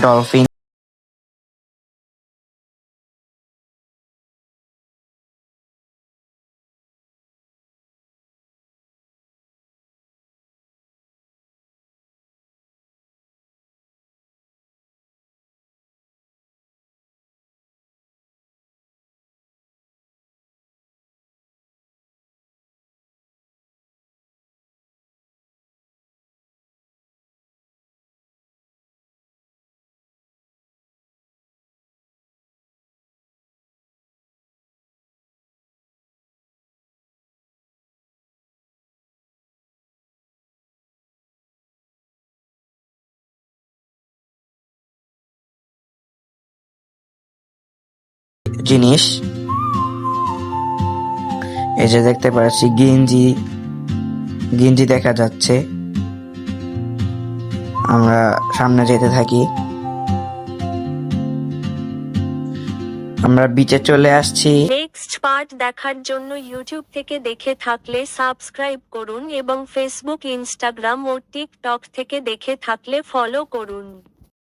Dolphin, জিনিস এই যে দেখতে পাচ্ছি গেঞ্জি দেখা যাচ্ছে। আমরা সামনে যেতে থাকি, আমরা বিচে চলে আসছি। নেক্সট পার্ট দেখার জন্য ইউটিউব থেকে দেখে থাকলে সাবস্ক্রাইব করুন এবং ফেসবুক, ইনস্টাগ্রাম ও টিকটক থেকে দেখে থাকলে ফলো করুন।